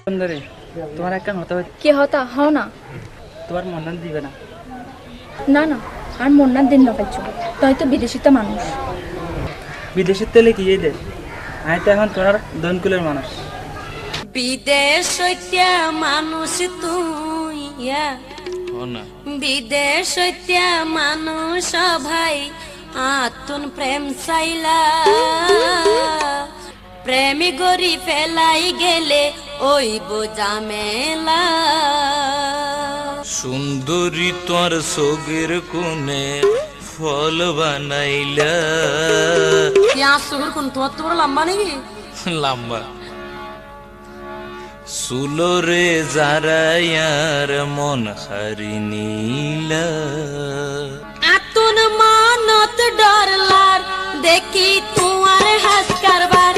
সুন্দরী, তোমার একটা হতে হবে। কে হতা হও না তোমার মন্নান দিবে না। না না আর মন্নার দিন লাগাইছ তাই তো বিদেশিতে মানুষ বিদেশের তেলে কি এই দে, আমি তো এখন তোমার দনকুলের মানুষ। বিদেশ হইত্যা মানুষ তুই বিদেশ হইত্যা মানুষ ভাই আতুন প্রেম চাইলা প্রেমী গরি ফেলাই গেলে ওই বোঝামেলা। সুন্দরী তোর সোগের কোণে ফল বানাইলা। সুগর কোন তোমার তো বড় লম্বা নাকি? লম্বা সুলরে জারায়ার মন হারি নীলা। আতুন মানত ডরলার দেখি তোমার হাস কারবার।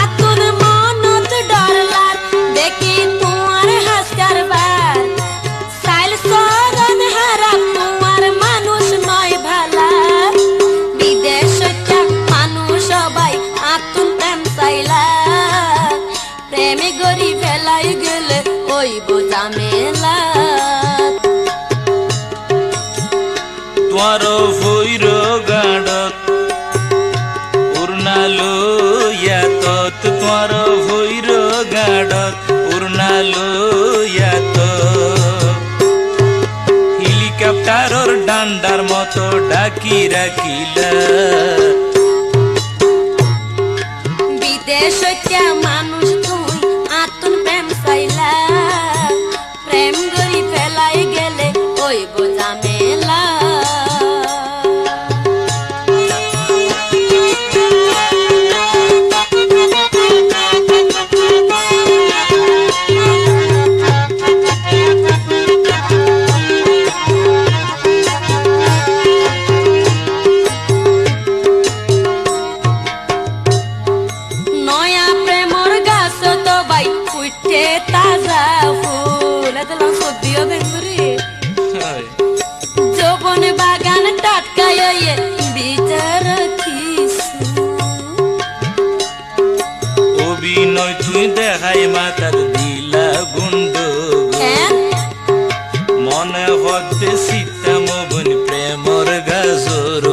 আতুন মানত ডরলার দেখি তোমার হাস কারবার। সাইল সরন হারা তোমার মানুষ নয় ভালা। বিদেশ মানুষ সবাই আতুন প্রেম চাইলা প্রেমে গরি ফেলাই গেলে ওই বোঝা মেলা। তোমার ভৈর গাড়ত উড়নালো ইয়াত। তোমার ভৈর গাড়ত উড়নালো ইয়াত। হেলিকপ্টারর ডান্ডার মতো ডাকি রাখিলা। বিদেশ মানুষ তুই আতুন প্রেম চাইলা প্রেম গরি ফেলাই গেলে ওই বোঝা মেলা। নয়া প্রেমর গাছ তো বাই ফুটে তাজা ফুল এতলাম সদ্যিও দেখবি যৌবন বাগান টাটকায় বিচার অভিনয় তুই দেখাই মাতার দিলা গুন্ড। মনে হতে সীতাম বন প্রেমর গাজর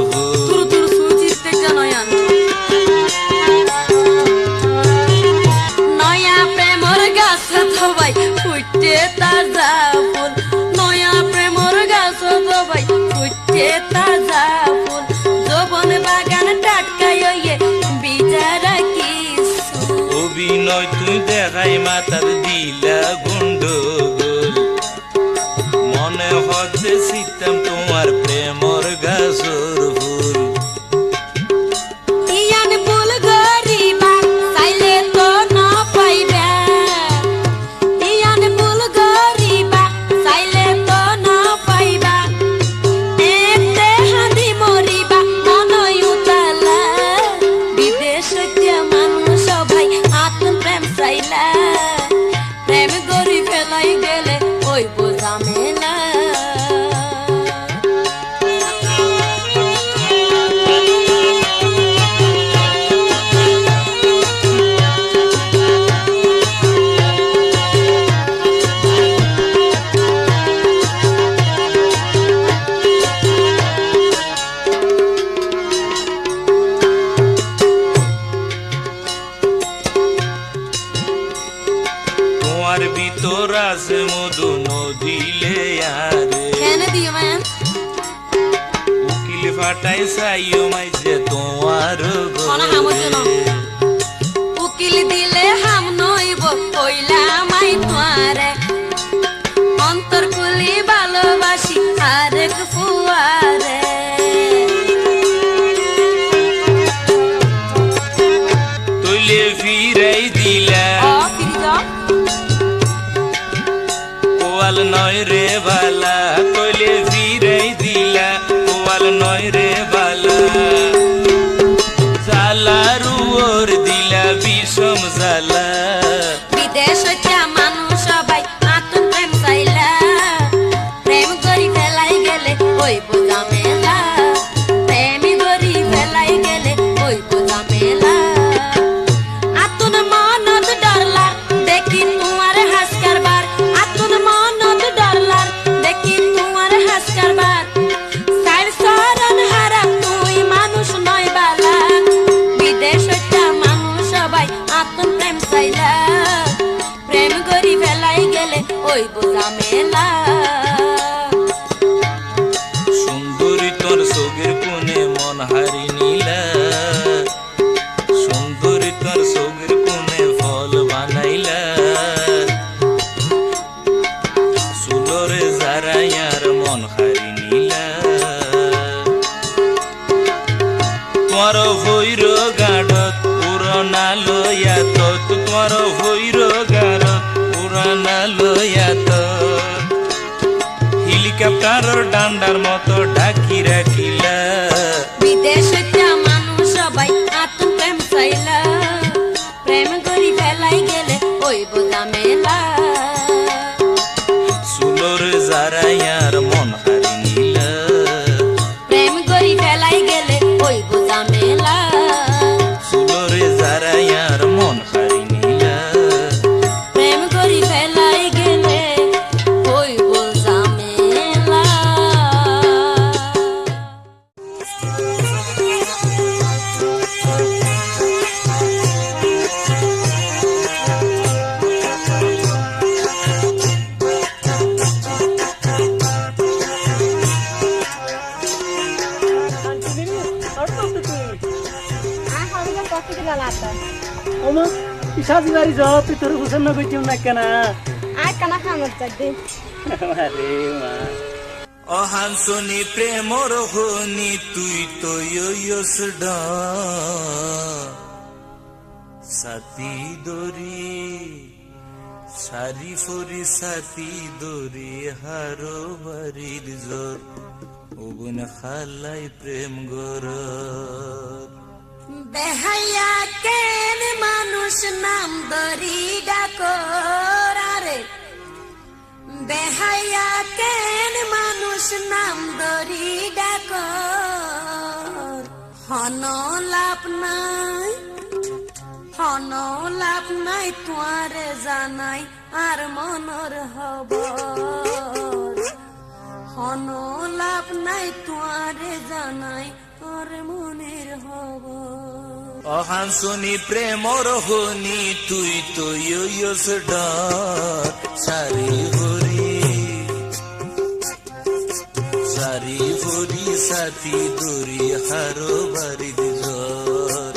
নয়া প্রেমর গাছ তো বাই ফুটে তাজা ফুল। নয়া প্রেমর গাছ তো বাই ফুটে তাজা ফুল যৌবন বাগান টাটকায় বিচার অভিনয় তুই দেখাই মাতার দিলা গুন্ডগোল। মনে হতে সীতাম তোমার প্রেমর গাজর ফুল। ইয়ান ফুল গরিবা চাইলে তো না পাইবা। ইয়ান ফুল গরিবা চাইলে তো না পাইবা। এতে হাঁদি মরিবা মনই উতালা। বিদেশ মানুষ সবাই আতুন প্রেম চাইলা প্রেম গরি ফেলাই গেলে ওই বোঝা মেলা। তোমার ভিতর আছে মধু নদিলে আরে। কেন দিও ম্যাম উকিল ফাটাই চাইও মাইছে তোমার উকিল দিলে হাম নইব কইলাম আই তোয়ারে। অন্তর কুলি ভালোবাসি আরেক ফুয়ারে। তুলে ফিরাই দিলা কোয়াল নয় রে বালা। কইলে ফিরাই দিলা কোয়াল নয় রে বালা। জালারু ওর দিলা বিষম জালা। বিদেশ মানুষ সবাই আতুন প্রেম চাইলা প্রেম করি ফেলাই গেলে ওই বোঝা মেলা। প্রেমী গরি ফেলাই গেলে ওই বোঝা মেলা। আতুন মানত ডরলা দেখি তোমার হাস হইব ঝামেলা সুন্দরী তোর চোখের কোণে মন হারি নিলা সুন্দরী তোর চোখের কোণে ফল বানাইলা সুলরে জারাইয়ার মন হারি নিলা তোমার ভৈর গাড়ত পুরনা লয়া তো তোমার ভৈর গাড়ত পুরানা লয়া তো হেলিকপ্টারের ডান্ডার মতো ঢাকি রাখিলা বিদেশে মানুষ সবাই আতুন প্রেম চাইলা প্রেম করি ফেলাই গেলে হইব ঝামেলা সুলোর জারাইয়ার মন হারি নিলা প্রেম করি ফেলাই গেলে হইব ঝামেলা সুলোর জারাইয়ার মন হারি নিলা প্রেম করি ফেলাই গেলে হইব ঝামেলা ওমা সাজি বাড়ি যাও তুই তোর বুঝান না কইছিও না কেন আরে মা অহানসনি প্রেমর হনি তুই তো ইয়স সাথী দরি সারি ফরি সাথী দরি হারো বাড়ির জোর ওগুন খালাই প্রেম গর বেহাইয়া কেন মানুষ নাম ধরি ডাকর আরে বেহাইয়া কেন মানুষ নাম ধরি ডাকর হন লাভ নাই তোয়ারে জানাই আর মনর খবর হন লাভ নাই তোয়ারে জানাই আর মনের খবর অহানসনি প্রেমর হনি তুই তো ইয়স সারি ভরি সাথী দরি হারো বাড়ি জোর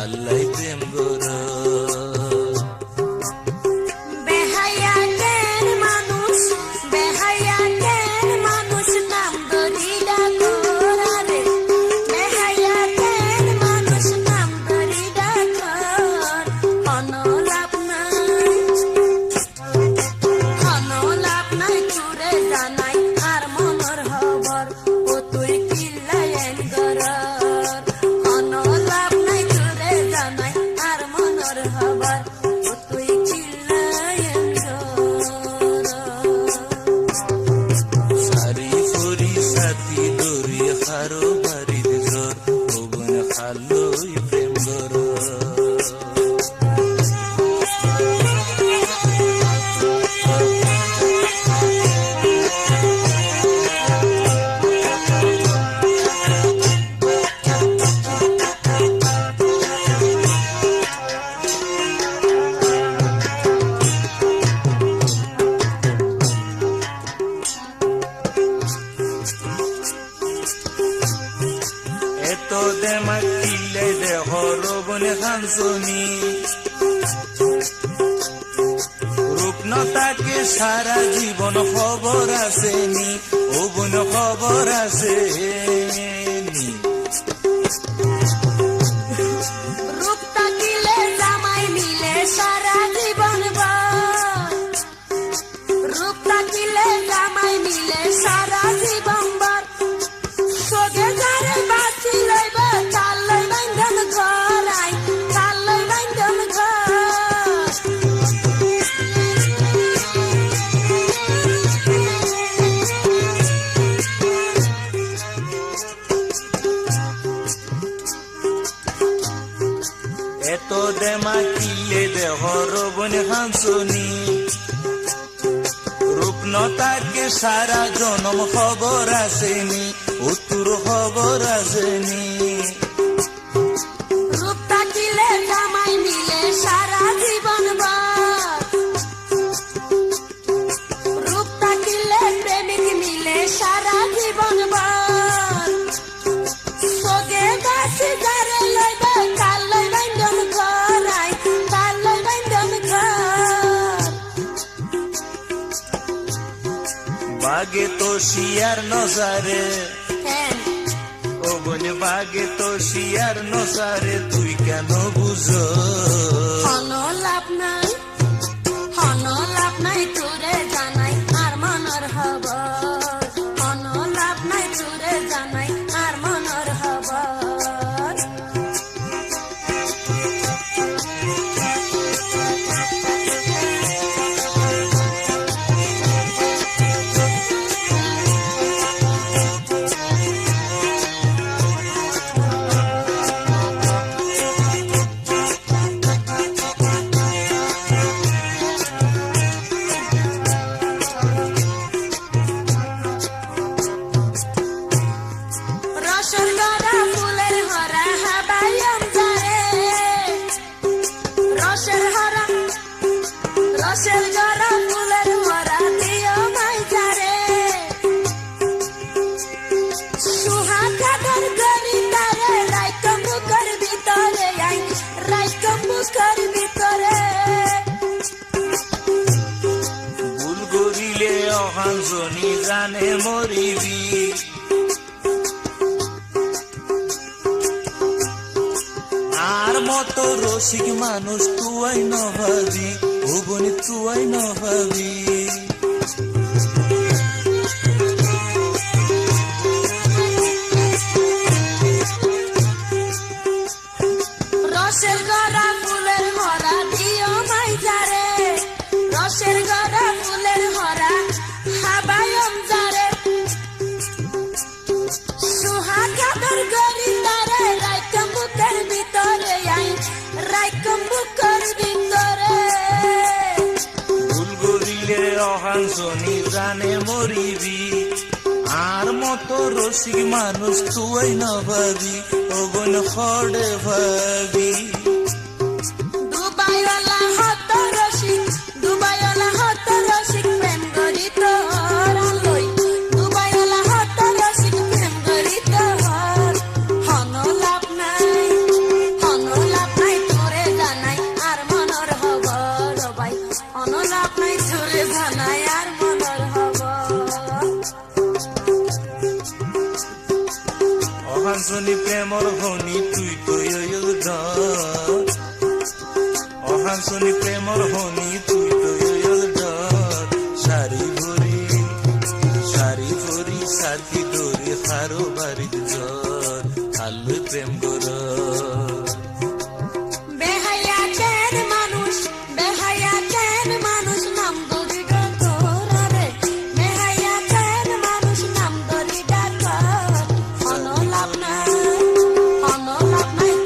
আল্লাহ প্রেম গর বেহাইয়া কেন মানুষ নাম ধরি ডাকর আরে বেহাইয়া কেন মানুষ নাম ধরি ডাকর হন লাভ নাই চুরে জানাই আর মনর খবর ও তুই কিল্লায়েন গরর হন লাভ নাই চুরে জানাই আর মনর খবর ও তুই কিল্লায়েন গরর সারি ফরি সাথী দরি হারো বাড়ি জোর ওগুন খালোই প্রেম গর এত দেমাক কিলে দে হরবনে খানসনি রূপনতাকে সারা জীবন খবর আসেনি ও বোন খবর আসেনি রূপ তাকিলে জামাই মিলে সারা জীবন ভর রূপ তাকিলে জামাই মিলে সারা জীবন ভর সোগে যারে বাঁচি লইব চাল লই বান্ধন ঘর আই চাল লই বান্ধন ঘর এত দেমা কিলে দে হরবনে খানসনি রূপনতাকে সারা জনম খবর আসেনি উত্তর খবর আসেনি রূপ তাকিলে জামাই মিলে সারা জীবন ভর বাগে তো শিয়ার নসারে হ্যাঁ ও বোন বাগে তো শিয়ার নসারে তুই কেন বুঝো হনো লাভ নাই তোরে জানাই আর মনের খবর হনো লাভ নাই তোরে জানাই আর মনের খবর রসের গড়া ফুলের হরা হাবায়ন যারে রসের গড়া ফুলের হরা দিও মাই যারে সুহাগার গরি তারে রাইকম বুকের ভিতরে আই রাইকম বুকের ভিতরে ভুল করিলে অহাঞ্জনি জানে মরিবি আর মতো রসিক মানুষ তুই নভাবি ও বনি তুই নভাবি রসের গড়া ফুলের হরা দিও মাই যারে রসের গড়া ফুলের হরা হাবায়ম যারে সুহাগার গরি তারে রাইকম বুকের ভিতরে আই রাইকম বুকের ভিতরে ভুল করিলে অহাঞ্জনি জানে মরিবি আর মতো রসিক মানুষ তুই নভাবি ও বোন খড়ে ভাবি দুবাইওয়ালা হত রসিক প্রেম করি তোর আলোই দুবাইওয়ালা হত রসিক প্রেম করি তোর হনো লাভ নাই তোরে জানাই আর মনের খবর ভাই হনো লাভ নাই তোরে জানাই আর মনের খবর অহাঞ্জনি প্রেমর হনি তুই তুই অহাঞ্জনি প্রেমর হনি তুই তুই সারি ভরি সাথী দরি হারো বাড়ির জ্বর খালু প্রেম গর বেহায়া কেন মানুষ নাম ধরি ডাকরে বেহায়া কেন মানুষ নাম ধরি ডাকর হনো লাভ নাই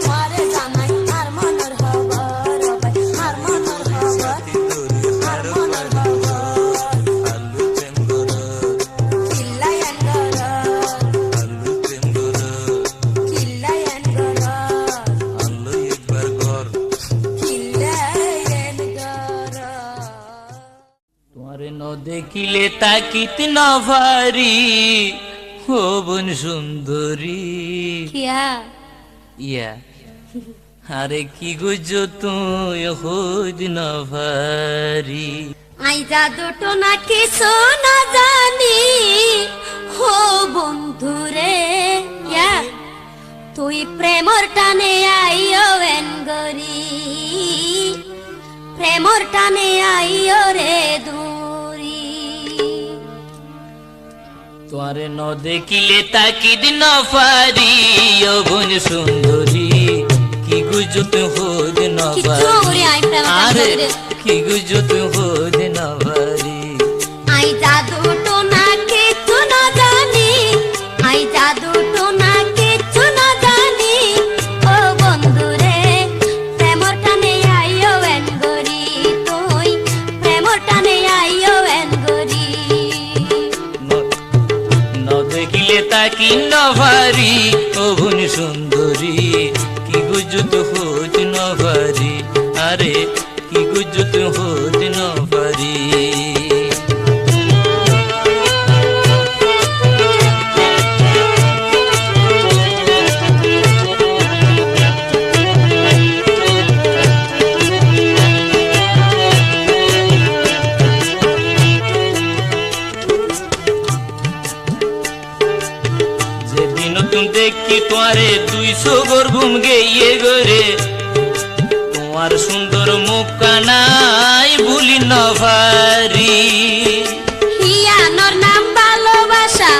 তোরে জানাই আর মনের খবর ভাই আর মনের খবর সাথী দরি আর হারো মনের বাড়ির খবর খালু প্রেম গর কিল্লায়ান গর খালু প্রেম গর কিল্লায়ান গর আল্লো একবার ঘর কিল্লায়ান গর তোমারে ন দেখিলে তাকিত না ভারি ও বোন সুন্দরী কিয়া ইয়া আরে কি গুজো তুই হইদ না ভারি আই জাদুটো না কিছু না জানি হো বন্ধুরে ইয়া তুই প্রেমর টানে আইও এন গরি প্রেমর টানে আইও রে দূরি তোমারে ন দেখিলে তাকিদ না ভারি ও বোন সুন্দরী কি গুজো তুই হইদ না কিছু ভারি ওরে আই প্রেম আরে করে কি গুজো তুই হইদ না ভারি আই জাদুটো না কিছু না জানি আই জাদুটো না কিছু না জানি ও বন্ধুরে প্রেমর টানে আইও এন গরি তুই প্রেমর টানে আইও এন গরি ন দেখিলে তাকি না ভারি ও বোন সুন্দরী কি গুজত হইদ না ভারি আরে কি গুজত হইদ না ভারি দেখি তোমারে 200 গর ঘুম গেয়ে গরে তোমার সুন্দর মুখ কানাই ভুলি না পারি হিয়ানোর নাম ভালোবাসা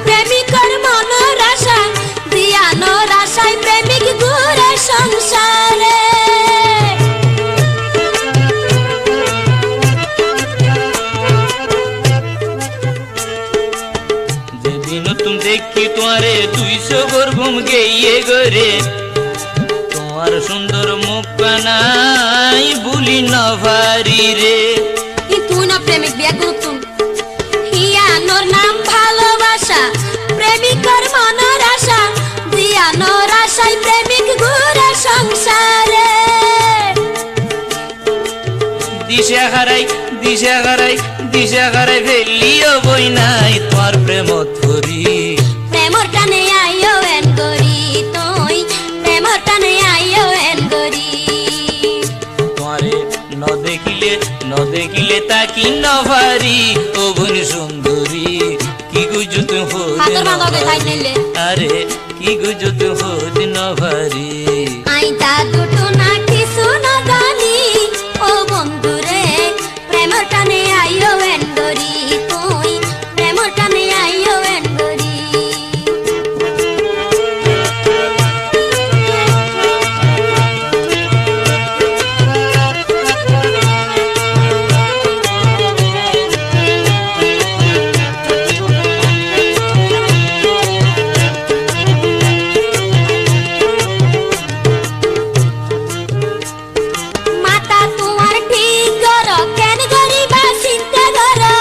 প্রেমিকর মনের আশা দিয়ানোর আশায় প্রেমিক ঘুরে সংসারে যেদিন তুমি দেখি তোমারে 200 গর ঘুম গেয়ে গরে তোমার সুন্দর মুখ কানাই ভুলি না পারি রে তুই না প্রেমিক বিয়া করতুম হিয়ানোর নাম ভালোবাসা প্রেমিকর মনের আশা দিয়ানোর আশায় প্রেমিক ঘুরে সংসারে দিশা হারাই ফেলিও বই নাই তোমার প্রেমত ভরি প্রেমর টানে আইও এন গরি তুই প্রেমর টানে আইও এন গরি তোমারে ন দেখিলে তাকি না পারি ও বোন সুন্দরী কি গুজু তুই হাতর মাদকে খাই হই নিলে আরে কি গুজু তুই হই না পারি আই তা দুটো না কিছু না জানি ও বন্ধুরে প্রেমর টানে আইও এন গরি তুই প্রেমর টানে আইও এন গরি মাতা তোমার ঠিক করো কেন গরিবা চিন্তা করো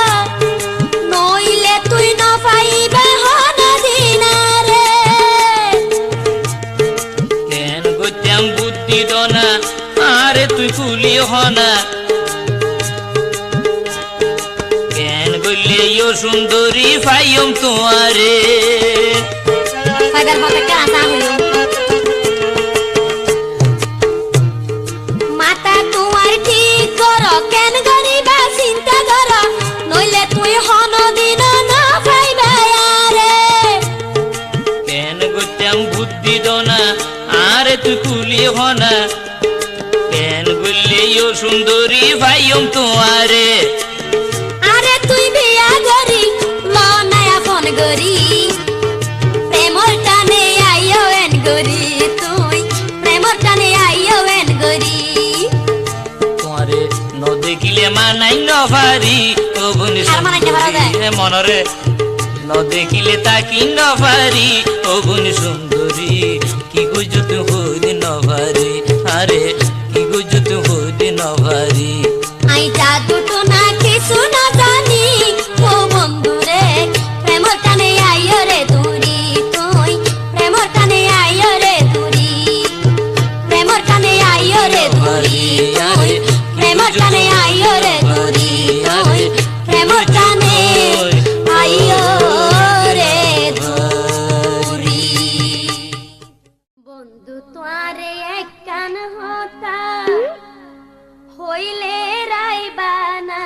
নইলে তুই ন পাইবে হন দিনারে কেন গত্যাম বুদ্ধি দনা আরে তুই কুলি হনা কেন গলে ইয়ো সুন্দরী ফাইয়ম তোমারে পাইবার হবে কাঁচা হইল মাতা তোমার ঠিক করো কেন গরিবা চিন্তা করো নইলে তুই হন দিন না পাইবে আরে কেন গত্যাম বুদ্ধি দনা আরে তুই কুলি হনা কেন গলে ইয়ো সুন্দরী ফাইয়ম তোমারে আরে তুই বিয়া গরি লনায়া ফোন গরি প্রেমর টানে আইও এন গরি তুই প্রেমর টানে আইও এন গরি তোমারে ন দেখিলে মানাই ন পারি ও বোন আর মানাইতে পারা যায়? সুন্দরী মনরে ন দেখিলে তাকি ন পারি ও বোন সুন্দরী কি গুজু তুই হই ন পারি আরে কি গুজু তুই হই ন পারি আই তা দুটো না কিছু না জানি ও বন্ধুরে প্রেমর টানে আইও রে তুরি তুই প্রেমর টানে আইও রে তুরি প্রেমর টানে আইও রে তুরি তুই প্রেমর টানে আইও রে তুরি তুই প্রেমর টানে আইও রে তুরি বন্ধু তোয়ারে এক কান হতা হইলে রাইবানা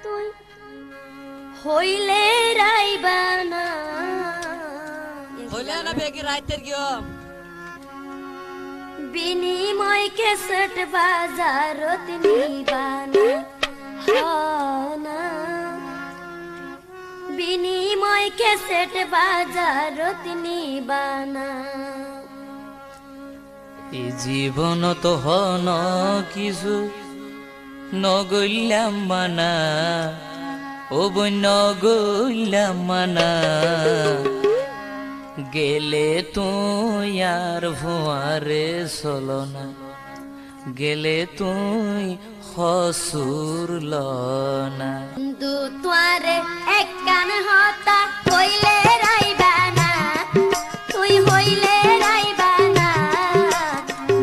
তুই হইলে রাইবানা হইলে না বেগি রাইতের গিয়ে বিনিময় কেসট বাজারত নিবানা হনা বিনিময় কেসট বাজারত নিবানা এই জীবন তো হন কিছু নগইলাম মানা ও বোন নগইলাম মানা গেলে তুই আর ভুয়ারে চলো না গেলে তুই হসুর লনা বন্ধু তোয়ারে এক কান হতা হইলে রাইবানা তুই হইলে রাইবানা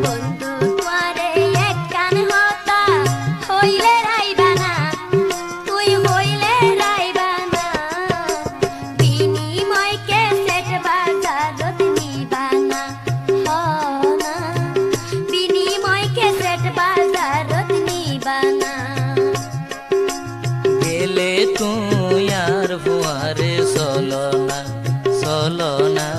বন্ধু তোয়ারে এক কান হতা হইলে রাইবানা তুই হইলে রাইবানা বিনিময় কেসেট বাজারত নিবানা হনা বিনিময় কেসেট বাজারত নিবানা গেলে তুই আর ভুয়ারে চলো না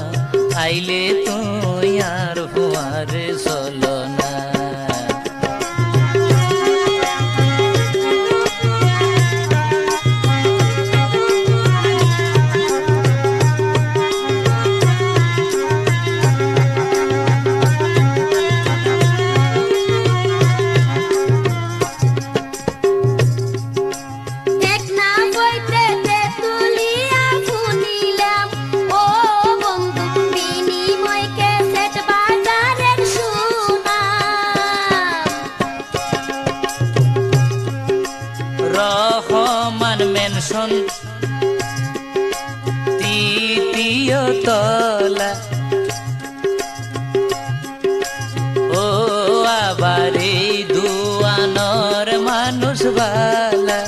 রহমান মেনশন তৃতীয় তলা। ও আবার এই দুয়ানর মানুষ বালা।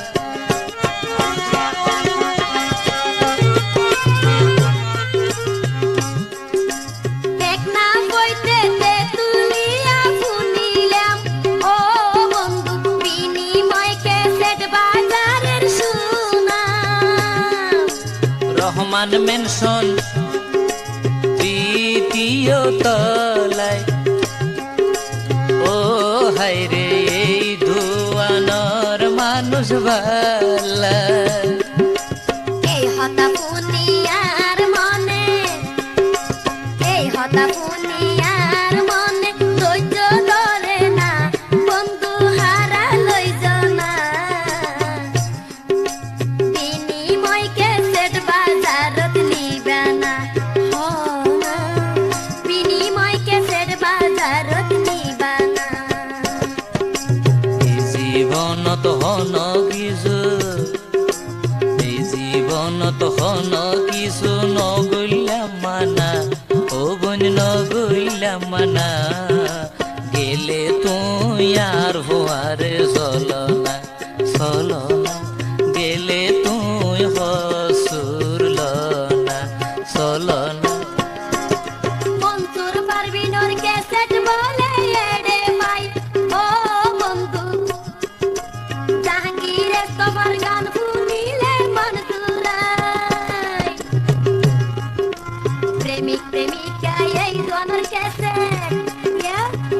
রহমান মেনশন তৃতীয় তলায়। ও হায়রে এই দুয়ানর মানুষ বালা। এই হতা পুনিয়ার মনে, এই হতা পুনিয়ার মনে ধৈর্য ধরে না, বন্ধু হারা লইজ না। বিনিময়কে সেট বাজারত নিবে না, হো না। বিনিময়কে সেট বাজারত নিবে না। এই জীবনত হন কিছু, এই জীবনত হন কিছু নগইলাম মানা। ও বোন নগইলাম মানা, গেলে তুই আর হওয়ারে চলো না, চলো না। গেলে তুই হসুরল না, চলো না। মনসুর পারভিনোর ক্যাসেট বলে এডে ভাই, ও বন্ধু। জাহাঙ্গীরের তোমার গান শুনিলে মন জুড়ায়। প্রেমিক প্রেমিকা এই জনের ক্যাসেট,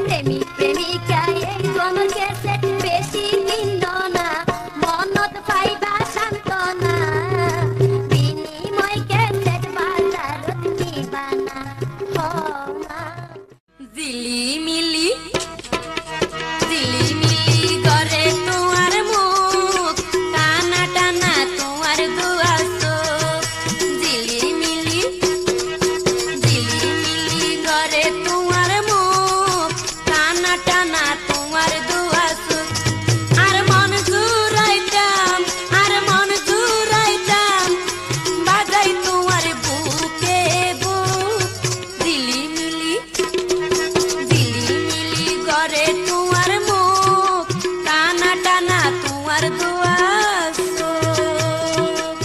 প্রেমিক প্রেমিকা এই জনের ক্যাসেট বেশি কিনল না, মনত পাইবা সান্ত্বনা। বিনিময় ক্যাসেট বাজারত নিবা না, হো না। ঝিলিমিলি ঝিলিমিলি করে তোমার মুখ, টানা টানা তোমার দুয়ার চোখ। ঝিলিমিলি ঝিলিমিলি করে তোমার মুখ, টানা টানা তোমার দুয়ার চোখ। আর মন জুড়াইতাম, আর মন জুড়াইতাম, বাজাই তোমার বুকে বুক। ঝিলিমিলি ঝিলিমিলি করে তোমার মুখ, টানা টানা তোমার দুয়ার চোখ।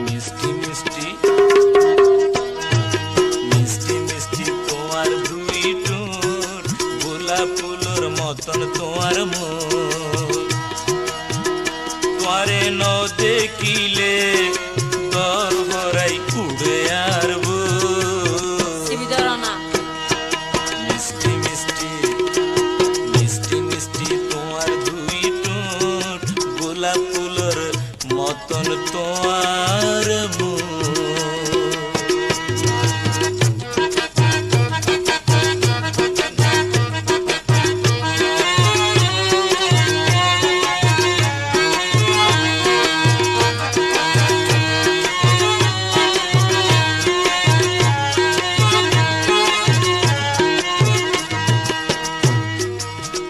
মিষ্টি মিষ্টি মিষ্টি মিষ্টি তোমার দুই ঠোঁট, গোলাপ ফুলের মতন তোমার মুখ। তোমারে ন দেখিলে দর ভরাই উড়ে আর শিবিদরনা মিষ্টি মিষ্টি মিষ্টি মিষ্টি তোমার দুই ঠোঁট, গোলাপ ফুলের মতন তোমার মুখ।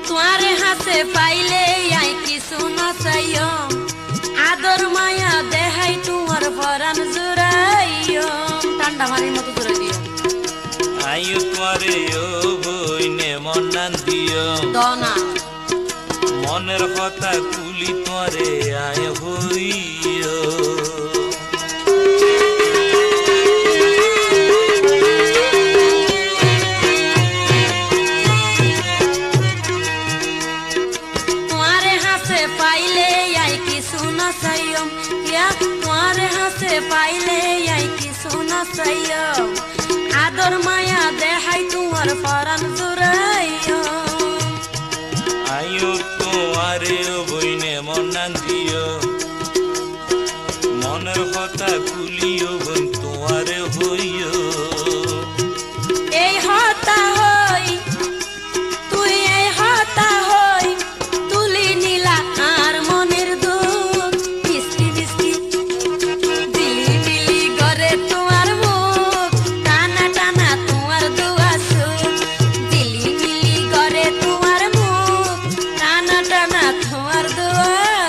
তোমার হাতে পাইলে আই কিছু নচাইও, আদর মায়া দেহাই তোমার পরাণ জুড়াইও। ঠান্ডা মারির মতো জুড়াই দিও। আয়ু তোমারে ও বইনে মন্নান দিও, দনা মনের কথা কুলি তোমারে আয় হইও। তোমার হাতে পাইলে আই কিছু নচাইও, তোমার হাতে পাইলে আই কিছু নচাইও, আদর মায়া দেহাই তোমার পরাণ জুড়াইও। আয়ু তোমারে ও বইনে মন্নান দিও, মনের কথা কুলিও বোন তোমারে হইও। এই হতা হই তুই, এই হতা হই তুলি নীলা আর মনের দুঃখ। মিষ্টি মিষ্টি ঝিলিমিলি করে তোমার মুখ, টানা টানা তোমার দুয়ার চোখ। ঝিলিমিলি করে তোমার মুখ, টানা টানা তোমার দুয়ার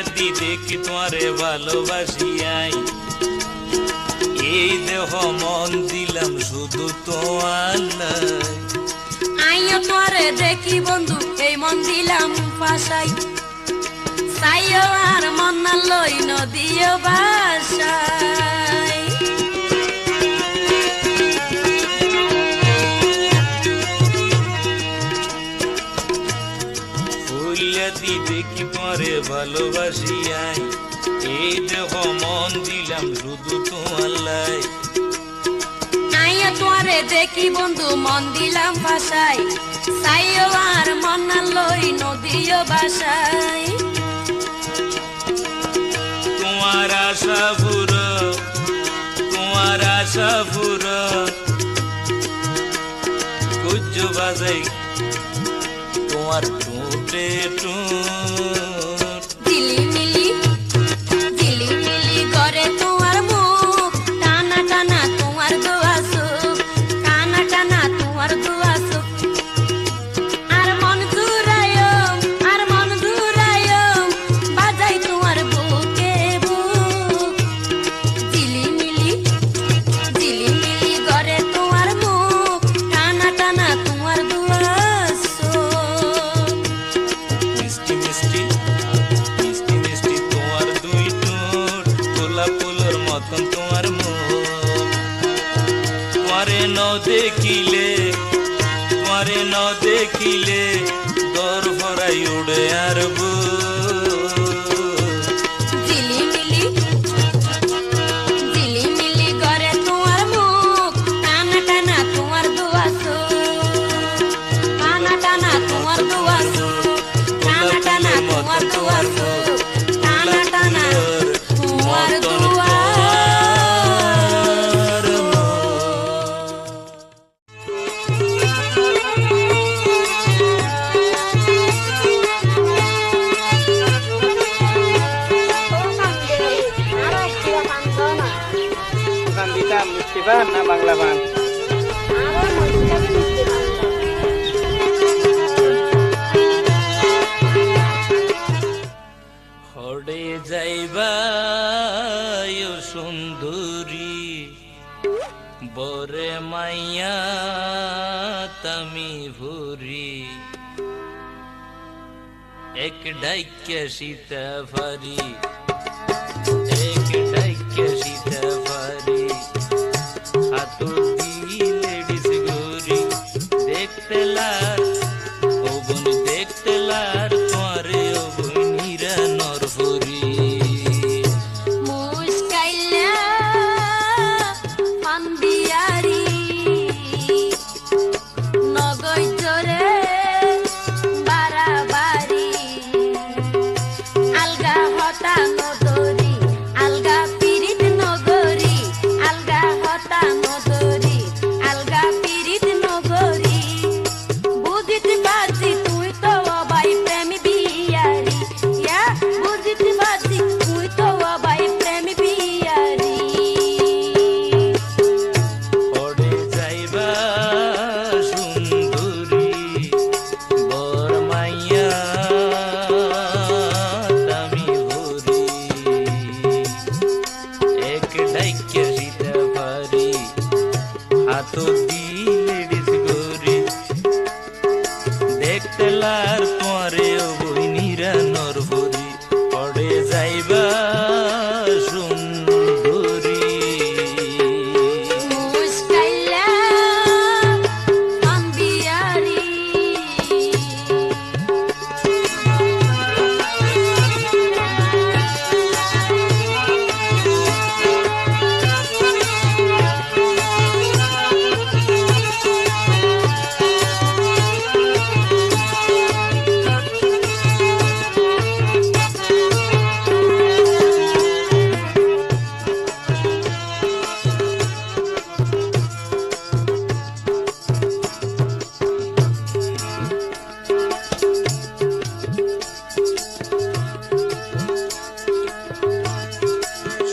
দি দেখি তোমারে ভালোবাসি আই এই দেহ মন দিলাম শুধু তোমার আইও তোরে দেখি বন্ধু এই মন দিলাম পাশাই সাইও আর মন না লই নদীও বাসাই ফুলিয়াতি দেখি তোমারে ভালোবাসি আই এই দেহ মন দিলাম শুধু তোমার লাই আইও তোরে দেখি বন্ধু মন দিলাম পাশাই সাইও আর মন না লই নদীও বাসাই তোমার আশা পুরো কুজ্জ বাজাই তোমার টুটে টুট ঝিলিমিলি করে তোমার মুখ টানা টানা তোমার দুয়াসু টানা টানা তোমার দুয়াসু আর মন জুড়ায়ো বাজাই তোমার বুকে বুক ঝিলিমিলি করে তোমার মুখ টানা টানা তোমার দুয়াসু মিষ্টি মিষ্টি মিষ্টি মিষ্টি তোমার দুই ঠোঁট গোলাপ ফুলের মতন তোমার মুখ তোমারে ন দেখিলে দর ভরাই উড়ে আর ঝিলিমিলি করে তোমার মুখ টানা টানা তোমার দুয়াসু টানা টানা তোমার দুয়াসু টানা টানা তোমার দুয়াসু টানা টানা তোমার দুয়াসু ওখান দিতাম মিষ্টি পান না বাংলা পান হড়ে যাইবা ও সুন্দরী বরে মাইয়া তামি ভুরি এক ডাইকে সীতা ফারি হাত দিলে ডিস গরি দেখতে লার ও বোন দেখতে লার তোমারে ও বোনিরা নরহরি মুস্কাইলা পান্দিয়ারি নগই জোরে বারাবারি আলগা হতা নদরি আলগা পিরিত নগরি আলগা হতা নদরি আলগা পিরিত নগরি বুঝিতে পারছি তুই তো বাই প্রেমী বিয়ারি ইয়া বুঝিতে পারছি তুই তো বাই প্রেমী বিয়ারি পড়ে যাইবা সুন্দরী বর মাইয়া তামি ভরি এক ডাইকে সীতা ফারি হাত দিলে ডিস গরি দেখতে লার তোমারে ও বইনিরা নরহরি পড়ে যাইবা সুন্দরী মুস্কাইলা পান্দিয়ারি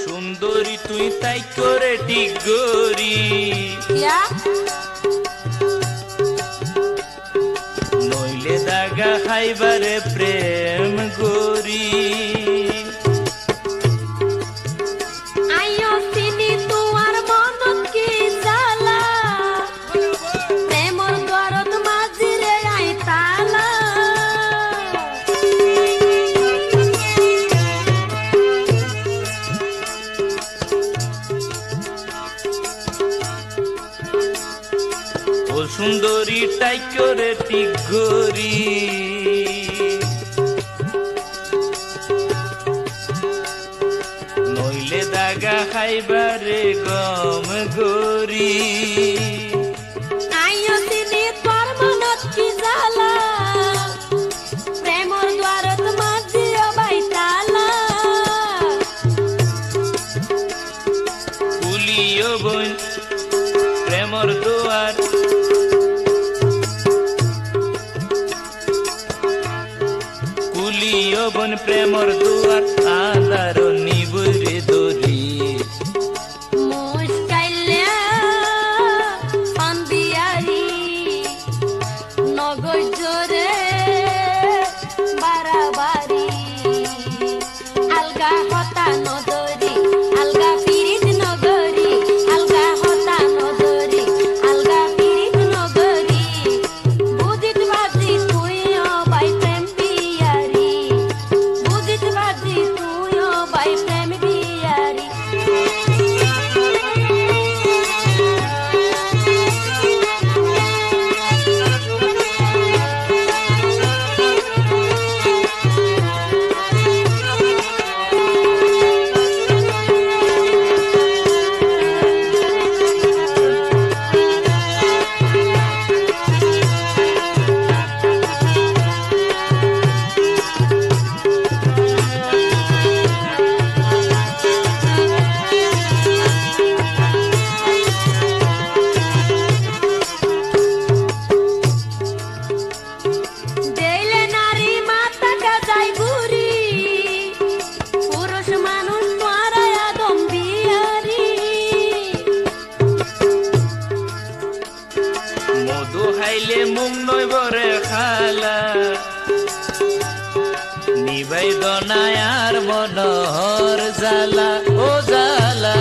সুন্দরী তুই তাই করে ঠিক গরি ইয়া নইলে দাগা খাইবারে প্রেম গরি সুন্দরী টাই করে ঠিক গরি নইলে দাগা খাইবারে গম গরি আইও চিনি তোর মনত কি জ্বালা প্রেমর দ্বারত মাঝিও বাই তালা কুলিও বোন প্রেমর দুয়ার কুলিও বোন প্রেমর দুয়ার আদার নিবুরে দরি মুস্কাইলে পান্দিয়ারি নগর জোরে বারাবারি আলগা হতা নদরি আলগা পিরিত নগরী আলগা হতা নদরি আলগা পিরিত নগরী বুঝিত বাজি তুইও বাই প্রেম বিয়ারি বুঝিত বাজি তুইও বাই প্রেম বিয়ারি দেইলে নারী মাতা কাজাই বুড়ি পুরুষ মানুষ মারায়া দম বিয়ারি মধু খাইলে মুখ নই বরে খালা নিবাই দনায়ার মনহর জালা ও জালা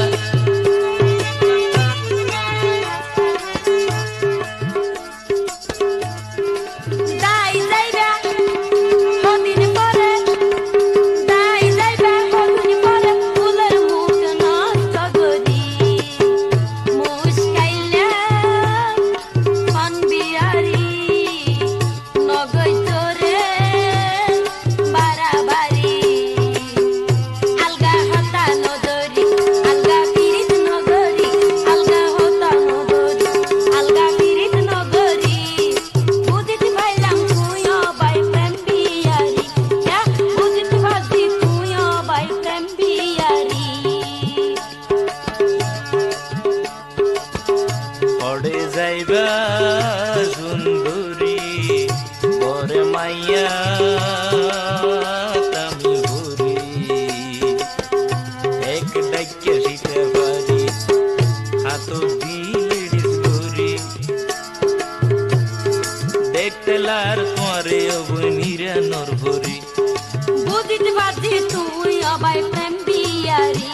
দাই যাইবা কদিন পরে দাই যাইবা কদিন পরে ফুলের মুখ নষ্ট করি মুস্কাইলে পান বিয়ারি নগর জোরে বারাবারি আলগা হতা নদরি আলগা পিরিত নগরী আলগা হতা নদরি আলগা পিরিত নগরী বুঝিত পাইলাম তুইও বাই প্রেম বিয়ারি বুঝিত পারছি তুইও বাই প্রেম বিয়ারি পড়ে যাইবা সুন্দরী বরে মাইয়া তামি ভরি এক ডাক্কে শিখে পারি হাত দিলিস ভরি দেখতে লার তোরে অবনীরা নর ভরি বুঝিত পারছি তুইও বাই প্রেম বিয়ারি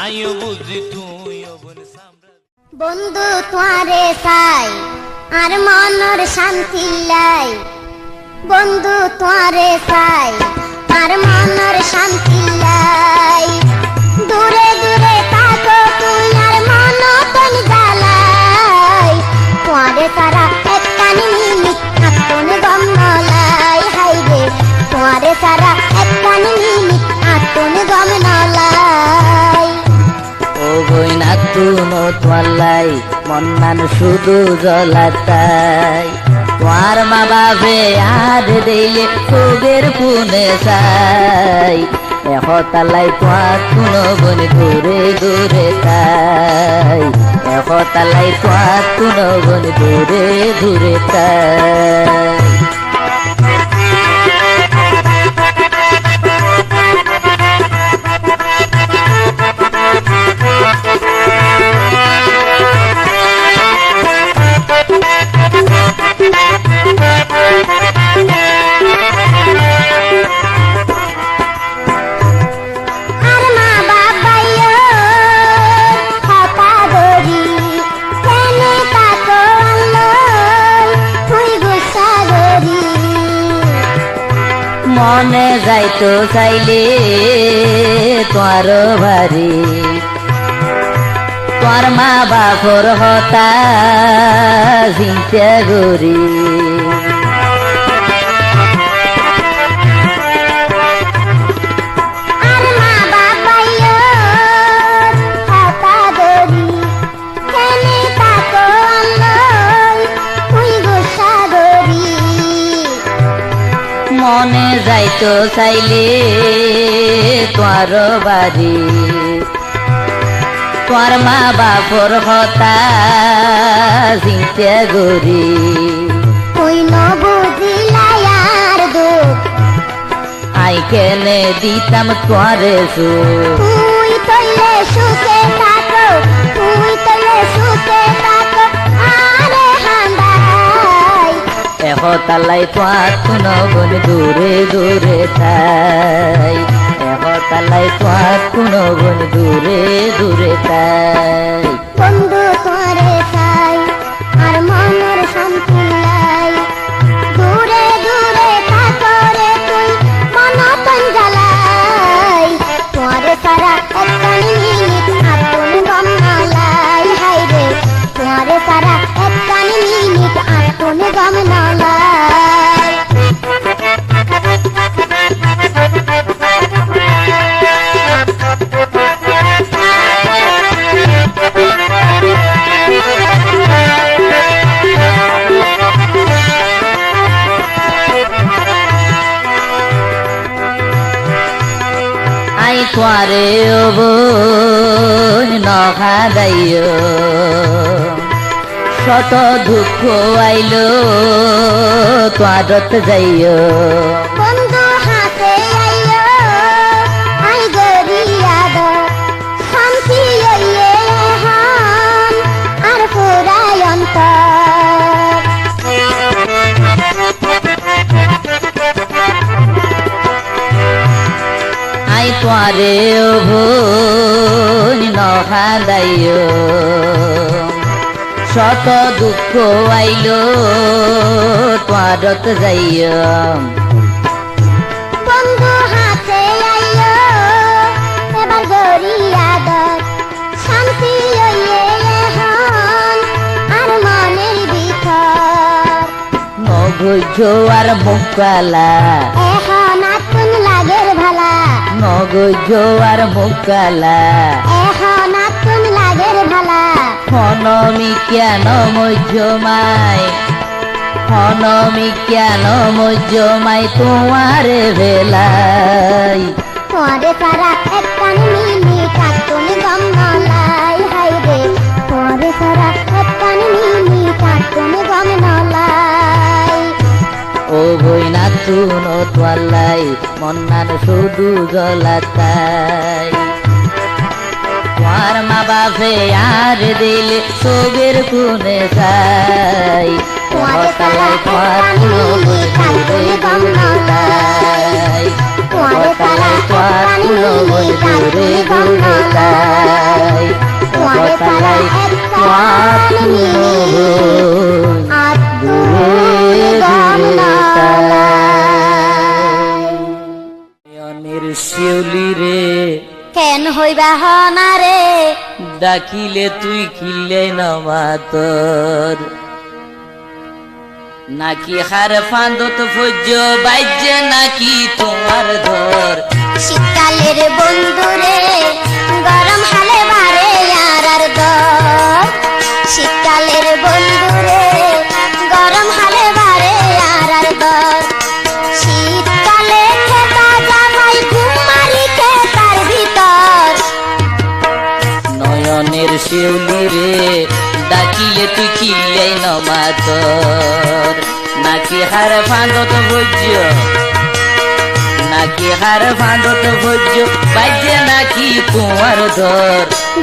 আয়ো বুঝি তুই অবন সাম্রাজ্য বন্ধু তোমারে চাই আর মনের শান্তি লাই বন্ধু তোমারে চাই আর মনের শান্তি লাই দূরে দূরে থাকো তুই আর মন তন জ্বালাই তোমারে তারা একখানি মিনিট আত্মন গম নলাই হাইরে তোমারে তারা একখানি মিনিট আত্মন গম নলাই ও বইনা তুনো তোয়ালাই মন্নান শুধু জলাতাই তোমার মা বাবে আর দিলে তোদের পুনে চাই এখতালাই তোমার তুনো বন দূরে দূরে তাই এখতালাই তোমার তুনো বন দূরে দূরে তাই আর মা বাবাইও হাতা ধরি কেনে তাকো আল্লাহ তুই গুসা ধরি মনে যাইতো চাইলে তোমার ভারি তোর মা বাপর হতা চিন্তা করি আর মা বাবাইও হাতা ধরি কেনে তাকো আল্লাই তুই গোসা ধরি মনে যাইতো চাইলে তোর বাড়ি তোর মা বাপর হতা চিন্তা করি তুই ন বুঝিলাই আর দুঃখ আই কেনে দিতাম তোরে সুখ তুই তৈলে সুখে থাকো তুই তৈলে সুখে থাকো আরে হান্দাই এহতালাই তোর কোন বন দূরে দূরে তাই এহতালাই তোর কোন বন দূরে দূরে তাই বন্ধু তোরে চাই আর মনের শান্তি লাই দূরে দূরে থাকো রে তুই মন তন জ্বালাই তোরে সারা একখানি মিনিট আপন গম নলাই হাই রে তোরে সারা একখানি মিনিট আপন গম নলাই আই তোরে নখা দাইও শত দুঃখ আইলো তোয়ারত যাইও বন্ধু হাতে আইও আই গরিয়াদ শান্তি হইয়ে হান আর পুরাই অন্তর আই তোরে নখা দাইও শত দুঃখ আইলো তোয়ারত যাইও বন্ধু হাতে আইও এবার গরিয়াদ শান্তি হইয়ে হান আর মনের ভিতর নগজ আর মুকালা এখন আতুন লাগের ভালা নগজ আর মুকালা এখন আতুন লাগের ভালা হনমি কেন মজ্জমাই হনমি কেন মজ্জমাই তোমার ভেলাই তোরে সারা একখানি মিনিট আতুন গম নলাই হাই রে তোরে সারা একখানি মিনিট আতুন গম নলাই ও বইনা তুন তোয়ালাই মন্নান শুধু জলাতাই তোমার মা বাপে আর দিলে সবের কোনে চাই তোমার তোমার কুলো ঘুরে ঘুরতাই তোমার তোমার কুলো ঘুরে ঘুরতাই তোমার তোমার কুলো ঘুরে ঘুরতাই শিউলি রে কেন হইবা হনারে ডাকিলে তুই খিলে নমাতর নাকি হার ফান্দত ফজ্জ বাইজে নাকি তোমার ধর শীতকালের বন্ধুরে গরম হালে বারে আর দর শীতকালের বন্ধুরে গরম হালে বারে আর দর শীতকালে খেতা জামাই ঘুমারি খেতার ভিতর নয়নের শিউলি রে ডাকিলে তুই খিলে নমাতর নাকি হার ফান্দত ফজ্জ নাকি হার ফান্দত ফজ্জ বাইজে নাকি তোমার ধর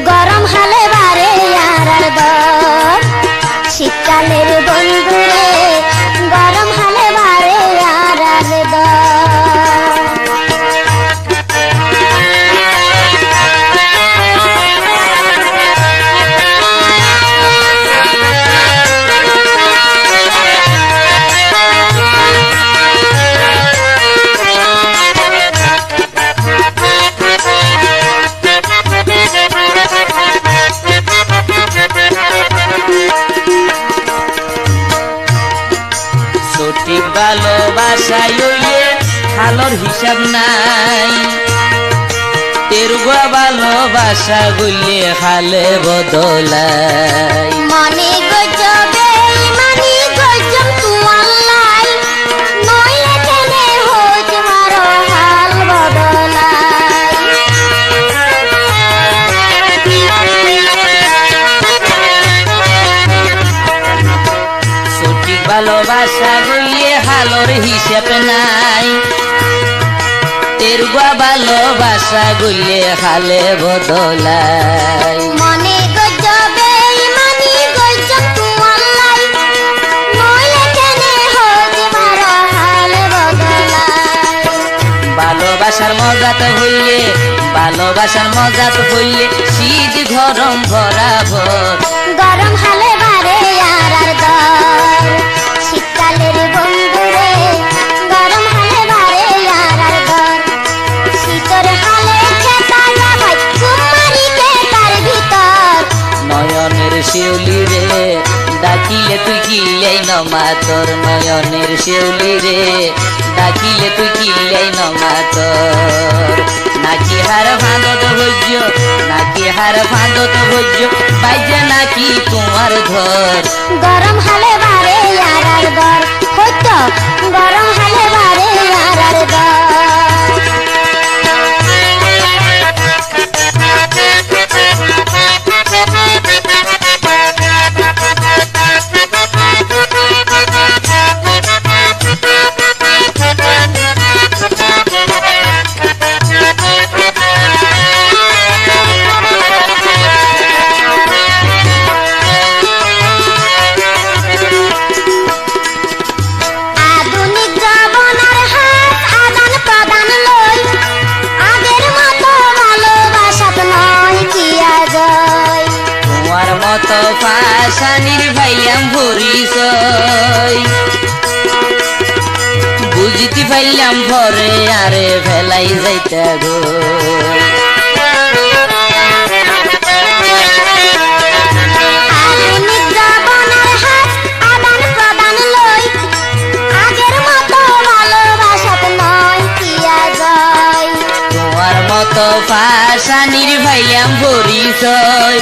গরম হালে বারে আর দর শীতকালের বন্ধুরে গরম হালে বারে আর দর ভালোবাসায় হইলে হালোর হিসাব নাই তেরুয়া ভালোবাসা গইলে হালে বদলাই মনে গজবে মানি গজম তুয়াল্লাই নইলে কেনে হোজ মারো হাল বদলাই সঠিক ভালোবাসা গইলে হালোর হিসাব নাই তেরুয়া ভালোবাসা গইলে হালে বদলাই মনে গজবে মানি গজম তুয়াল্লাই নইলে কেনে হোজ মারো হাল বদলাই ভালোবাসার মজাত হইলে ভালোবাসার মজাত হইলে শীত গরম বরাবর গরম হালে বারে আর দর শীতকালের বন্ধুরে গরম হালে বারে আর দর শীতর হালে খেতা যাবাই কুমারি খেতার ভিতর নয়নের শিউলি রে ডাকিলে তুই কিলাই নমা তোর নয়নের শিউলি রে ডাকিলে তুই কিলাই নমা তোর নাকি হার ফাঁদত ভোজ্য নাকি হার ফাঁদত ভোজ্য বাইজে নাকি তোমার ঘর গরম হালে বারে আর দর হইতো গরম হালে বারে আর দর আধুনিক জবনার হাত আদান প্রদান লই আগের মতো ভালোবাসাত নয় কিয়া জয় তোমার মতো পাশানির ভাইয়াম ভরিসই বুঝিতে পাইলাম ভরে আরে ভেলাই যাইতে গো আধুনিক জবনার হাত আদান প্রদান লই আগের মতো ভালোবাসাত নয় কিয়া জয় তোমার মতো পাশানির ভাইয়াম ভরিসই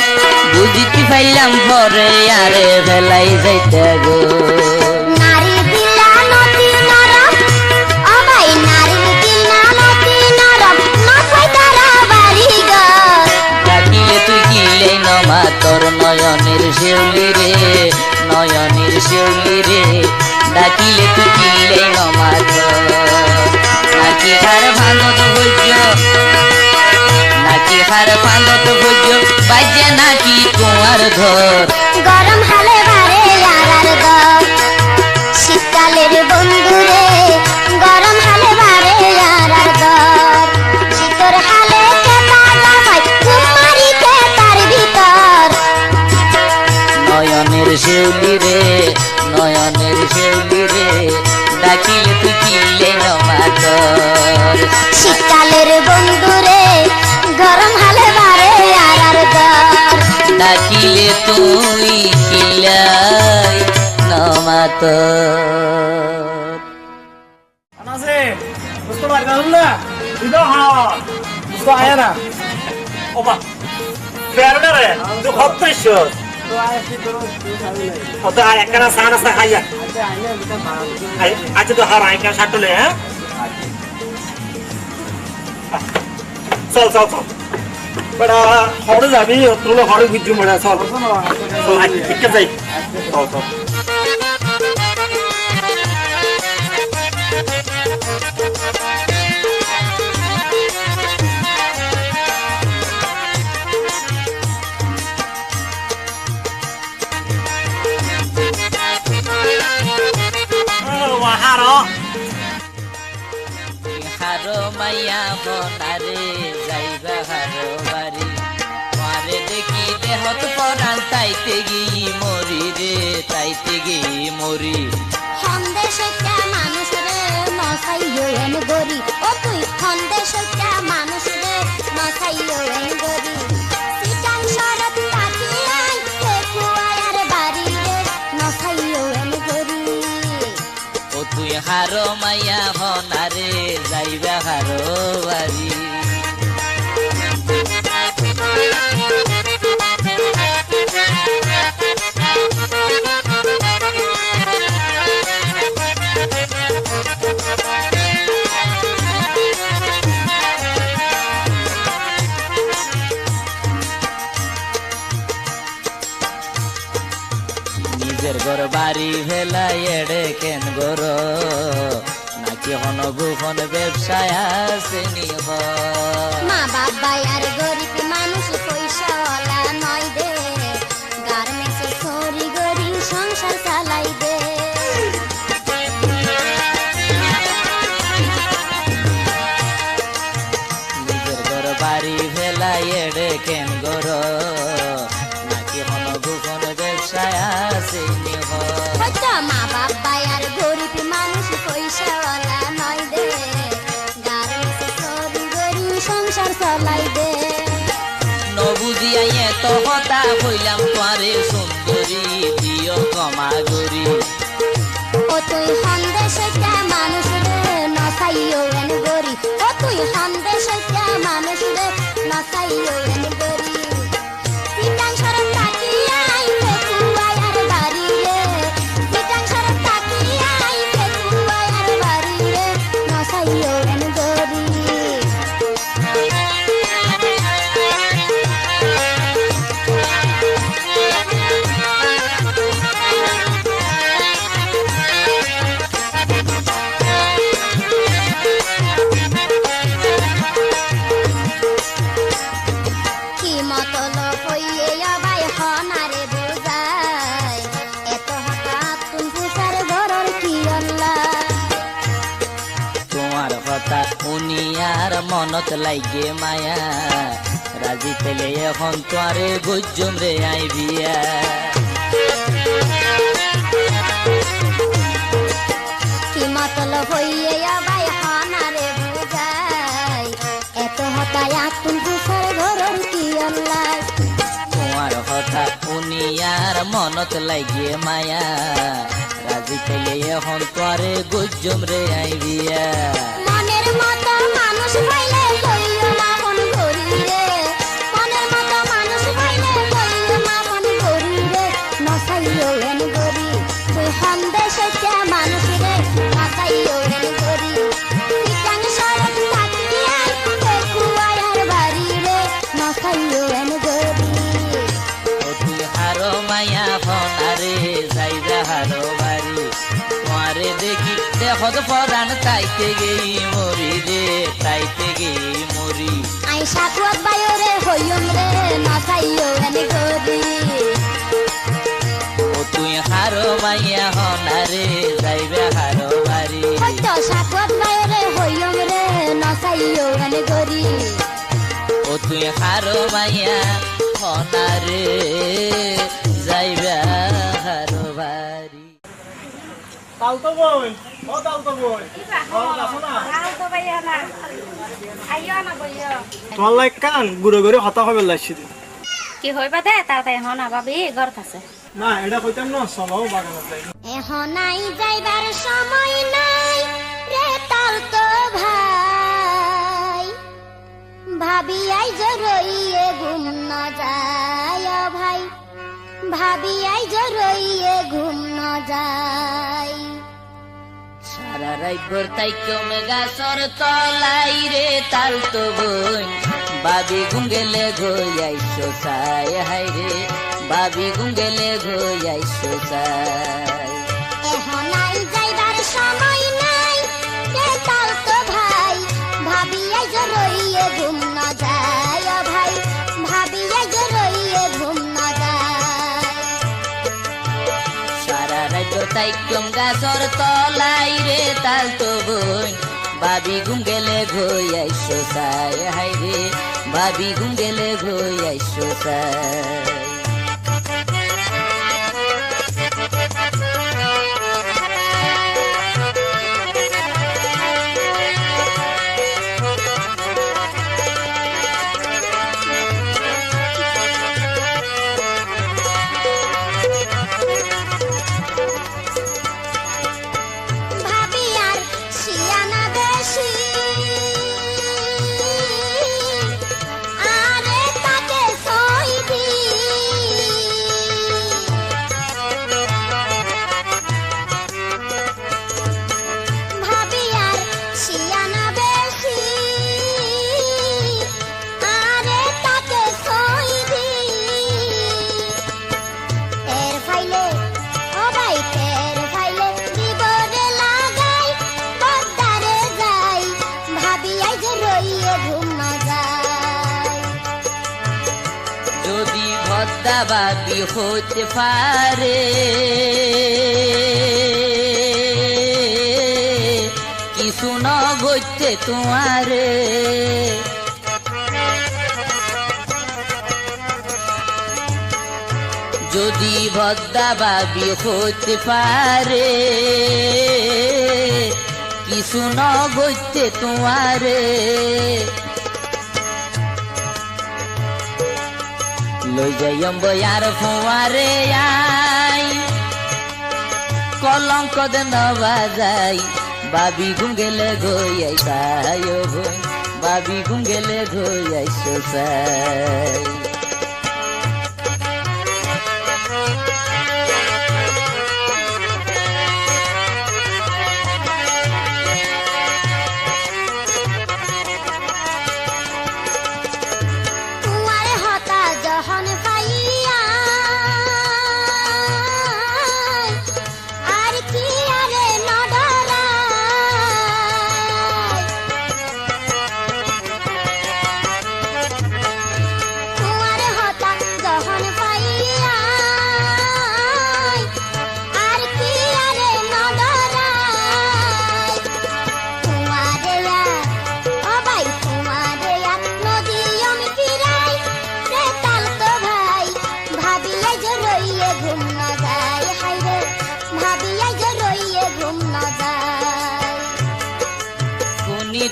বুঝিতে পাইলাম ভরে আরে ভেলাই যাইতে গো নারী দিলা নতি নরম ও ভাই নারী দিলা নতি নরম নছাই তারা বাড়ি ঘর ডাকিলে তুই কিলে নমা তোর নয়নের শিউলি রে নয়নের শিউলি রে ডাকিলে তুই কিলে নমা তোর নাকি হার ভাঙত ভোজ্য নাকি হার ভাঙত ভোজ্য বাজে নাকি তোমার ঘর গরম হালে বারে আর দর শীতকালের বন্ধুরে গরম হালে বারে আর দর শীতর হালে খেতা যাবাই কুমারি খেতার ভিতর নয়নের শিউলি রে নয়নের শিউলি রে ডাকিলে তুই কিলে নমা তোর শীতকালের বন্ধুরে গরম হালে বারে আর দর ডাকিলে তুই কিলাই নমা তোর আছে বুঝতে পারলাম না ইদো হ্যাঁ বুঝতে আয়া না ওবা বেরোনা রে তুই কত ইশ্বর কত আর একখানা সান আছে খাইয়া আচ্ছা তো হার আইকা সাটলে হ্যাঁ চল চল চল বড় হড়ে যাবি তোলো হড়ে বুঝু মড়া চল চল ঠিক যাই চল চল হারো হারো মাইয়া বনারে যাইবা হারো বাড়ি মারে দেখিলে হত পরান তাইতে গিয়ে মরি রে তাইতে গিয়ে মরি সন্দেশটা মানুষ রে নসাইও এন গরি ও তুই সন্দেশটা মানুষ রে নসাইও এন গরি সিটাং শরৎ তাকিয়াই কুয়ার বাড়ি রে নসাইও এন গরি ও তুই হারো মাইয়া হনারে যাইবা হারো বাড়ি নিজের ঘর বাড়ি ভেলা এড়ে কেন গর নাকি হন গোপন ব্যবসায় আছে নিহ মা বাবা আর গরিব মানুষ পয়সাওয়ালা নয় দে গার্মেন্টসে সরি গরি সংসার চালাই দে নিজের ঘর বাড়ি ভেলা এড়ে কেন গর নাকি হন গোপন ব্যবসায় আছে নিহ হয়তো মা বাবা আর গরিব মানুষ পয়সাওয়ালা নয় দে গার্মেন্টসে সরি গরি সংসার চালাই দে নবুঝিয়া এত কথা হইলাম তোরে সুন্দরী দিও কমা গরি ও তুই সন্দেশটা মানুষ রে নসাইও এন গরি ও তুই সন্দেশটা মানুষ রে নসাইও এন গরি পিটাং সরম তাকিয়া আইতে কুয়াই আর বাড়ি রে পিটাং সরম তাকিয়া আইতে কুয়াই আর বাড়ি রে নসাইও এন গরি কি মতলব হইয়ে আবাই হনারে বুঝাই এত হঠাৎ তুম পুষার ঘরর কি অল্লা তোমার কথা উনি আর মনত লাগে মায়া রাজি পেলে এখন তোরে গুজুম রে আই বিয়া কি মতলব হইয়ে আবাই হনারে বুঝাই এত হঠাৎ তুম পুষার ঘরর কি অল্লা তোমার কথা উনি আর মনত লাগে মায়া রাজি পেলে এখন তোরে গুজুম রে আই বিয়া মনের মতো মানুষ পাইলে কইও না মন করি রে মনের মতো মানুষ পাইলে কইও না মন করি রে নসাইও এন গরি তুই সন্দেশটা মানুষ রে নসাইও এন গরি পিটাং সরক তাকিয়া কুয়াই আর বাড়ি রে নসাইও এন গরি ও তুই হারো মায়া ফনারে যাইবা হারো বাড়ি তোমারে দেখি দেখত পরাণ তাইতে গেই মরি রে তাইতে গেই মরি আই সাকুয়াত বাইরে হইম রে নসাইও এন গরি ও তুই হারো মাইয়া হনারে যাইবা হারো বাড়ি হয়তো সাকুয়াত বাইরে হইম রে নসাইও এন গরি ও তুই হারো মাইয়া হনারে যাইবা হারো বাড়ি তালতো বই ও তালতো বই আসো না তোমার লাইক কান গুড়ে গুড়ে হতা হবে লাগছি কি হইবা দে তাড়াতাড়ি হন ভাবি ঘরত আছে না এটা কইতাম না চলো বাগানত যাই এখন নাই যাইবার সময় নাই রে তাল তো ভাই ভাবি আই জরইয়ে ঘুম না যায় ও ভাই ভাবি আই জরইয়ে ঘুম না যায় সারা রাত ভোর তাই কমে গাছর তলাই রে তাল তো বই বাবি গুঙ্গেলে ঘইয়াইছো সাই হাই রে বাবি গুঙ্গেলে ঘইয়াইছো সাই এখন নাই যাইবার সময় নাই রে তাল তো ভাই ভাবি আই জরইয়ে ঘুম না যায় ও ভাই ভাবি আই জরইয়ে ঘুম না যায় সারা রাত তাই কম গাছর তলাই রে তাল তো বই বাবি গুঙ্গেলে ঘইয়াইছো সাই হাই রে বাবি গুঙ্গেলে ঘইয়াইছো সাই ভাবি আর ভাবি হতে পারে কিছু ন গইতে তোমারে যদি ভদ্দা ভাবি হতে পারে কিছু ন গইতে তোমারে লই যাইম বয়ার ফুয়ারে আই কলঙ্ক দেন বাজাই বাবি গুঙ্গেলে গইয়াই তাই ভই বাবি গুঙ্গেলে গইয়াই সোসাই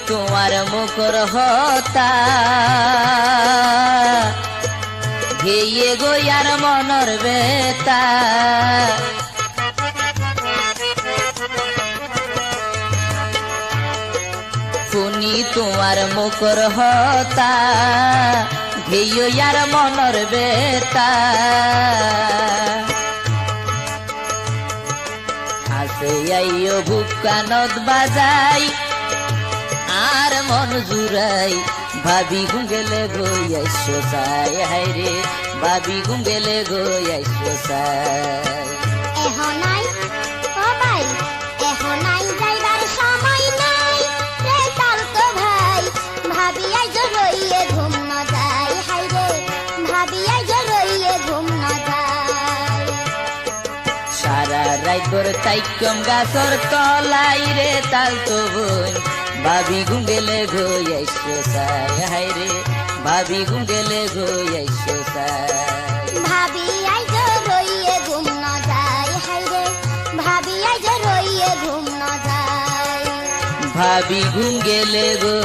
তোমার মুখর হতা ঘেয়ে গইয়ার মনর বেতা শুনি তোমার মুখর হতা ঘেয়ার মনর বেতা আসে আইও ভুকানত বাজাই আর মন জুড়াই ভাবি গুঙ্গেলে গইয়াই সোসাই হাইরে ভাবি গুঙ্গেলে গইয়াই সোসাই এহনাই ও ভাই এহনাই যাইবার সময় নাই রে তাল তো ভাই ভাবি আই জরইয়ে ঘুম না যায় হাইরে ভাবি আই জরইয়ে ঘুম না যায় সারা রাত তোর তাইকম গাছর তলাই রে তাল তো বই ভাবি গুঙ্গেলে গইয়াই সোসাই হাইরে ভাবি গুঙ্গেলে গইয়াই সোসাই ভাবি আই জরইয়ে ঘুম না যায় হাইরে ভাবি আই জরইয়ে ঘুম না যায় ভাবি গুঙ্গেলে গো